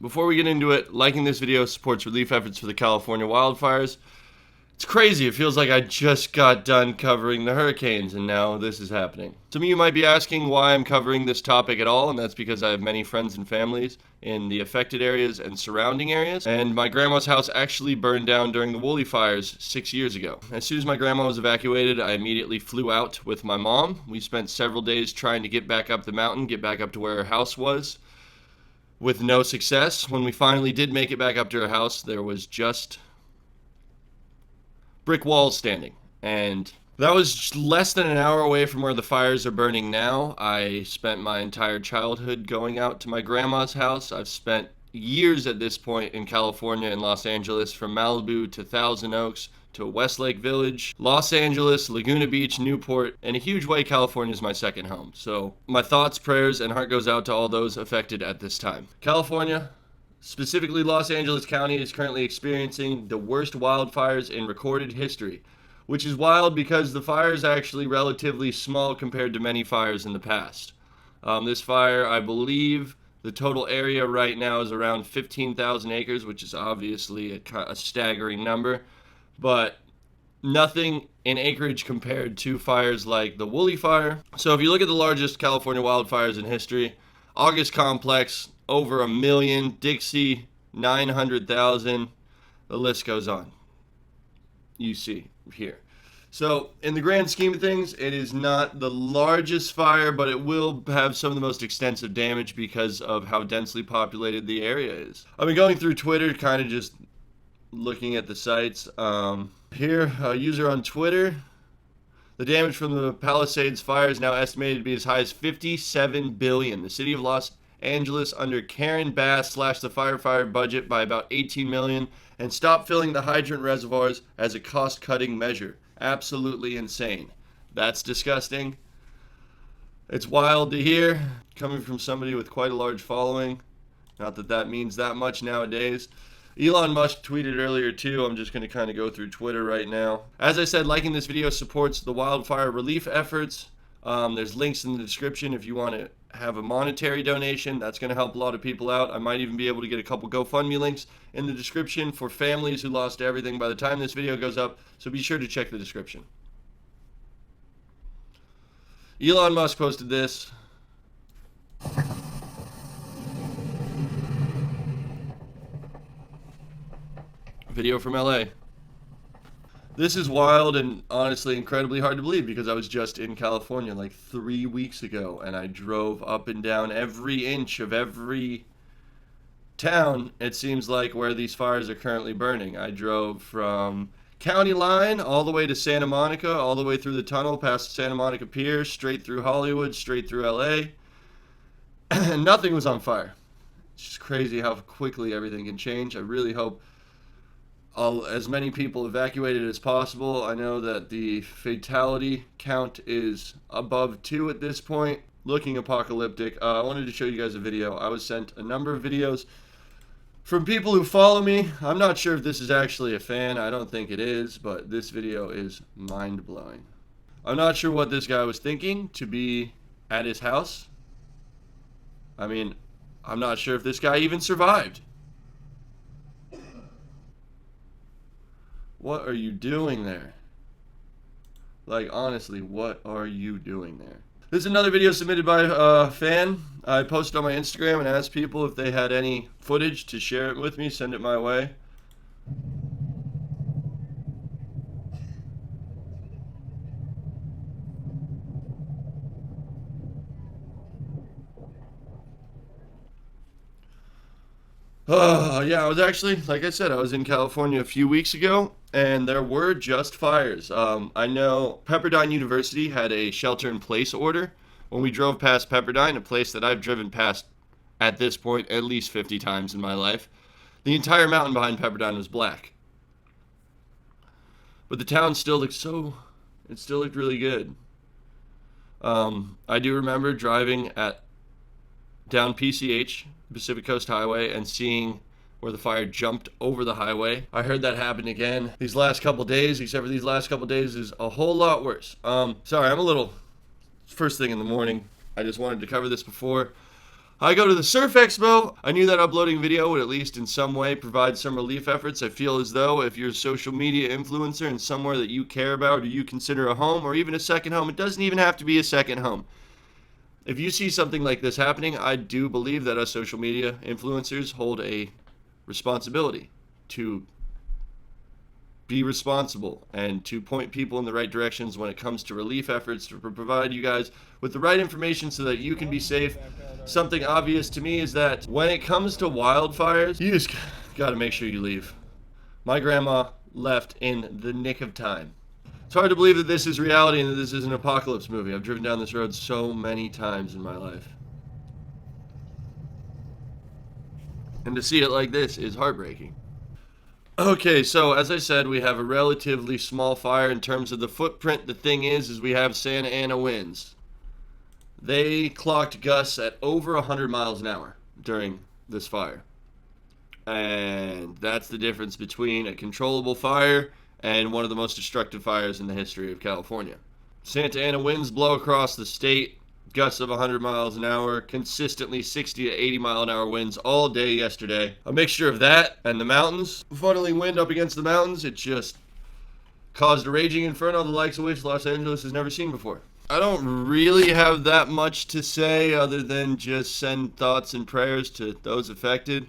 before we get into it, liking this video supports relief efforts for the California wildfires. It's crazy. It feels like I just got done covering the hurricanes and now this is happening. Some of you might be asking why I'm covering this topic at all, and that's because I have many friends and families in the affected areas and surrounding areas, and my grandma's house actually burned down during the Woolly fires 6 years ago. As soon as my grandma was evacuated, I immediately flew out with my mom. We spent several days trying to get back up the mountain, get back up to where her house was, with no success. When we finally did make it back up to her house, there was just brick walls standing, and that was less than an hour away from where the fires are burning now. I spent my entire childhood going out to my grandma's house. I've spent years at this point in California and Los Angeles, from Malibu to Thousand Oaks to Westlake Village, Los Angeles, Laguna Beach, Newport. In a huge way, California is my second home. So my thoughts, prayers, and heart goes out to all those affected at this time. California, specifically Los Angeles County, is currently experiencing the worst wildfires in recorded history, which is wild because the fire is actually relatively small compared to many fires in the past. This fire, I believe, the total area right now is around 15,000 acres, which is obviously a staggering number, but nothing in acreage compared to fires like the Woolly fire. So if you look at the largest California wildfires in history, August Complex, over 1 million, Dixie, 900,000, the list goes on. You see here. So in the grand scheme of things, it is not the largest fire, but it will have some of the most extensive damage because of how densely populated the area is. I've been going through Twitter, kind of just looking at the sites. Here, a user on Twitter, the damage from the Palisades fire is now estimated to be as high as $57 billion. The city of Los Angeles under Karen Bass slashed the firefighter budget by about $18 million and stopped filling the hydrant reservoirs as a cost-cutting measure. Absolutely insane. That's disgusting. It's wild to hear, coming from somebody with quite a large following. Not that that means that much nowadays. Elon Musk tweeted earlier too. I'm just going to kind of go through Twitter right now. As I said, liking this video supports the wildfire relief efforts. There's links in the description if you want to have a monetary donation. That's going to help a lot of people out. I might even be able to get a couple GoFundMe links in the description for families who lost everything by the time this video goes up, so be sure to check the description. Elon Musk posted this. Video from LA. This is wild and honestly incredibly hard to believe because I was just in California like 3 weeks ago and I drove up and down every inch of every town, it seems like, where these fires are currently burning. I drove from County Line all the way to Santa Monica, all the way through the tunnel past Santa Monica Pier, straight through Hollywood, straight through LA, and nothing was on fire. It's just crazy how quickly everything can change. I really hope as many people evacuated as possible. I know that the fatality count is above 2 at this point, looking apocalyptic. I wanted to show you guys a video. I was sent a number of videos from people who follow me. I'm not sure if this is actually a fan. I don't think it is, but this video is mind-blowing. I'm not sure what this guy was thinking to be at his house. I mean, I'm not sure if this guy even survived. What are you doing there? Like, honestly, what are you doing there? This is another video submitted by a fan. I posted on my Instagram and asked people if they had any footage to share it with me, send it my way. Yeah, I was actually, like I said, I was in California a few weeks ago, and there were just fires. I know Pepperdine University had a shelter-in-place order. When we drove past Pepperdine, a place that I've driven past at this point at least 50 times in my life, the entire mountain behind Pepperdine was black. But the town still looked it still looked really good. I do remember driving down PCH, Pacific Coast Highway, and seeing where the fire jumped over the highway. I heard that happen again these last couple days, except for these last couple days is a whole lot worse. Sorry, I'm a little first thing in the morning. I just wanted to cover this before I go to the Surf Expo. I knew that uploading video would at least in some way provide some relief efforts. I feel as though if you're a social media influencer in somewhere that you care about or you consider a home or even a second home, it doesn't even have to be a second home. If you see something like this happening, I do believe that us social media influencers hold a responsibility to be responsible and to point people in the right directions when it comes to relief efforts, to provide you guys with the right information so that you can be safe. Something obvious to me is that when it comes to wildfires, you just gotta make sure you leave. My grandma left in the nick of time. It's hard to believe that this is reality and that this is an apocalypse movie. I've driven down this road so many times in my life. And to see it like this is heartbreaking. Okay, so as I said, we have a relatively small fire in terms of the footprint. The thing is we have Santa Ana winds. They clocked gusts at over 100 miles an hour during this fire. And that's the difference between a controllable fire and one of the most destructive fires in the history of California. Santa Ana winds blow across the state, gusts of 100 miles an hour, consistently 60 to 80 mile an hour winds all day yesterday. A mixture of that and the mountains, funneling wind up against the mountains, it just caused a raging inferno the likes of which Los Angeles has never seen before. I don't really have that much to say other than just send thoughts and prayers to those affected.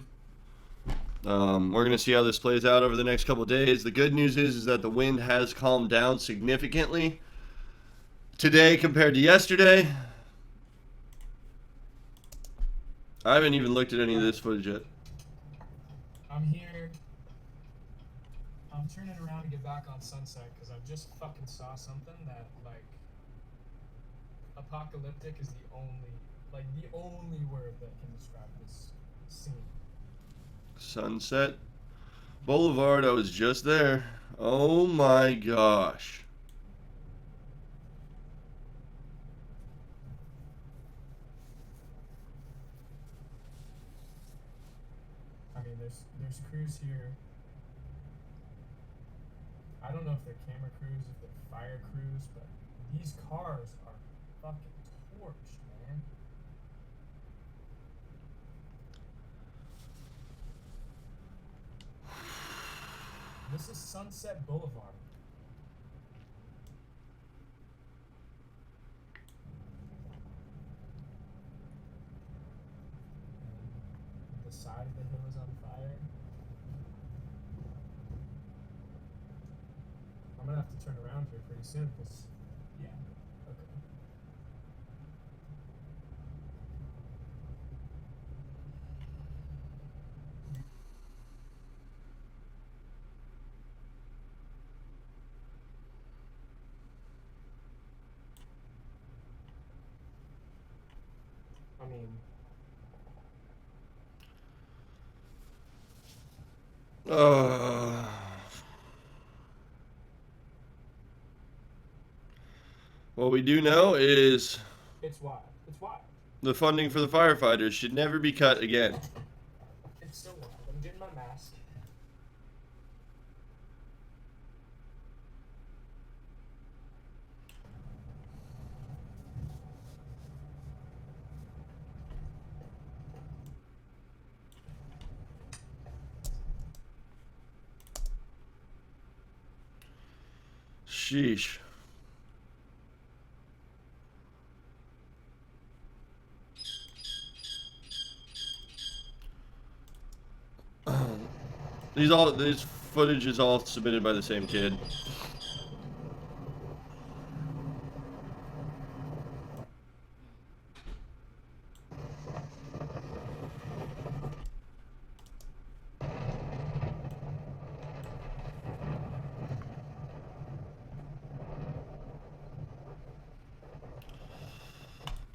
We're going to see how this plays out over the next couple of days. The good news is that the wind has calmed down significantly today compared to yesterday. I haven't even looked at any of this footage yet. I'm here. I'm turning around to get back on Sunset because I just fucking saw something that, like, apocalyptic is the only word that can describe this scene. Sunset Boulevard, I was just there. Oh my gosh. I mean, there's crews here. I don't know if they're camera crews, if they're fire crews, but these cars are fucking torched, man. This is Sunset Boulevard. And the side of the hill is on fire. I'm gonna have to turn around here pretty soon because, yeah, okay. I mean, what we do know is it's wild. It's wild. the funding for the firefighters should never be cut again. It's still wild. I'm getting my mask. Sheesh. This footage is all submitted by the same kid.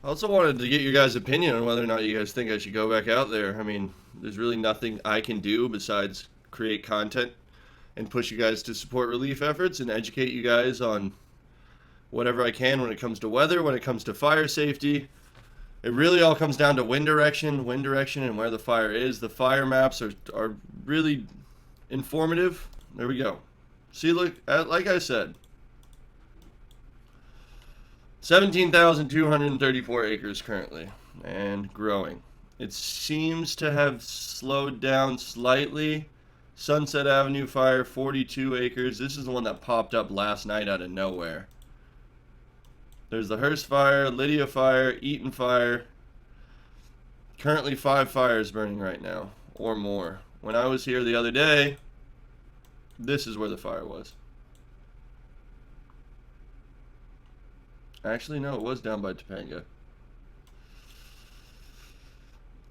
I also wanted to get your guys' opinion on whether or not you guys think I should go back out there. I mean, there's really nothing I can do besides create content and push you guys to support relief efforts and educate you guys on whatever I can when it comes to weather, when it comes to fire safety. It really all comes down to wind direction, and where the fire is. The fire maps are really informative. There we go. See, look, like I said, 17,234 acres currently, and growing. It seems to have slowed down slightly. Sunset Avenue fire, 42 acres. This is the one that popped up last night out of nowhere. There's the Hearst fire, Lydia fire, Eaton fire. Currently 5 fires burning right now, or more. When I was here the other day, this is where the fire was. Actually, no, it was down by Topanga.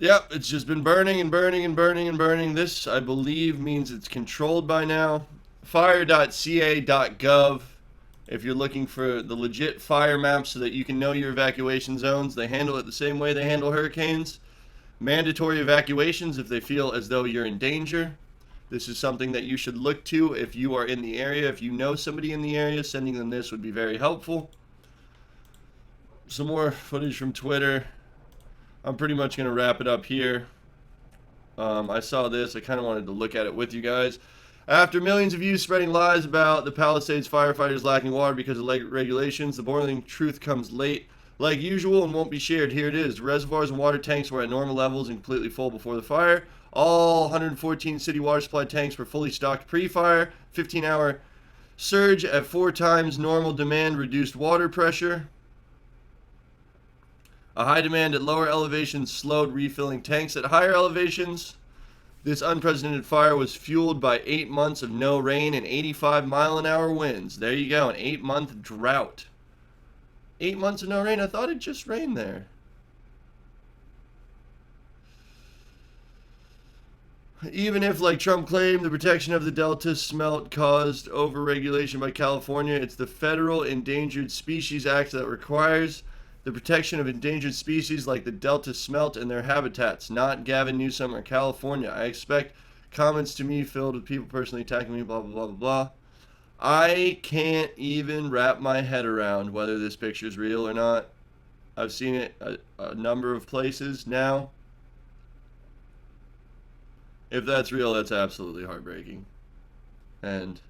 Yep, it's just been burning and burning and burning and burning. This, I believe, means it's controlled by now. Fire.ca.gov. If you're looking for the legit fire map so that you can know your evacuation zones, they handle it the same way they handle hurricanes. Mandatory evacuations if they feel as though you're in danger. This is something that you should look to if you are in the area. If you know somebody in the area, sending them this would be very helpful. Some more footage from Twitter. I'm pretty much going to wrap it up here. I saw this. I kind of wanted to look at it with you guys. After millions of views spreading lies about the Palisades firefighters lacking water because of regulations, the boiling truth comes late, like usual, and won't be shared. Here it is. Reservoirs and water tanks were at normal levels and completely full before the fire. All 114 city water supply tanks were fully stocked pre-fire. 15-hour surge at 4 times normal demand reduced water pressure. A high demand at lower elevations slowed refilling tanks at higher elevations. This unprecedented fire was fueled by 8 months of no rain and 85-mile-an-hour winds. There you go, an 8-month drought. 8 months of no rain? I thought it just rained there. Even if, like Trump claimed, the protection of the Delta smelt caused overregulation by California, it's the Federal Endangered Species Act that requires the protection of endangered species like the Delta smelt and their habitats, not Gavin Newsom or California. I expect comments to me filled with people personally attacking me, blah, blah, blah, blah, blah. I can't even wrap my head around whether this picture is real or not. I've seen it a number of places now. If that's real, that's absolutely heartbreaking and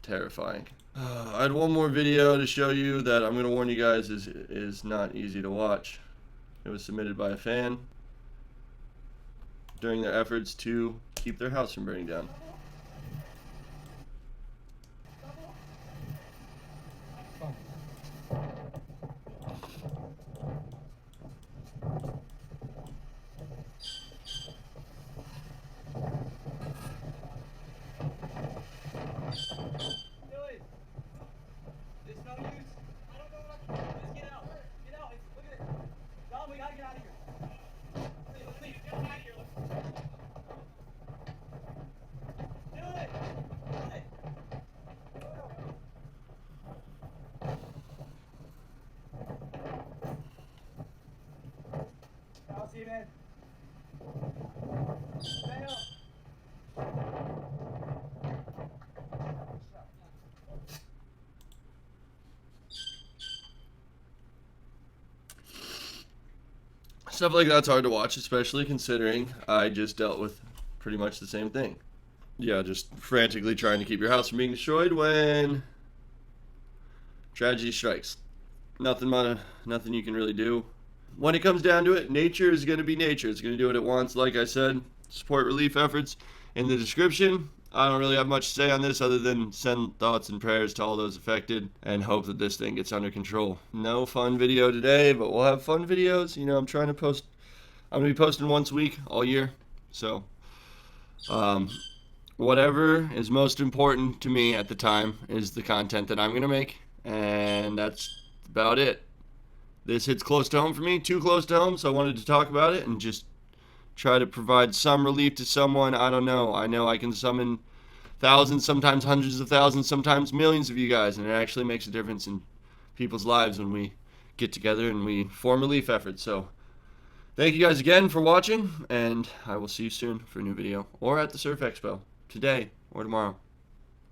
terrifying. I had one more video to show you that I'm going to warn you guys is not easy to watch. It was submitted by a fan during their efforts to keep their house from burning down. Stuff like that's hard to watch, especially considering I just dealt with pretty much the same thing. Yeah, just frantically trying to keep your house from being destroyed when tragedy strikes. Nothing you can really do. When it comes down to it, nature is going to be nature. It's going to do what it wants. Like I said, support relief efforts in the description. I don't really have much to say on this other than send thoughts and prayers to all those affected and hope that this thing gets under control. No fun video today, but we'll have fun videos. You know, I'm trying to post. I'm going to be posting once a week all year. So, whatever is most important to me at the time is the content that I'm going to make. And that's about it. This hits close to home for me, too close to home, so I wanted to talk about it and just try to provide some relief to someone. I don't know. I know I can summon thousands, sometimes hundreds of thousands, sometimes millions of you guys, and it actually makes a difference in people's lives when we get together and we form relief efforts. So thank you guys again for watching, and I will see you soon for a new video or at the Surf Expo today or tomorrow.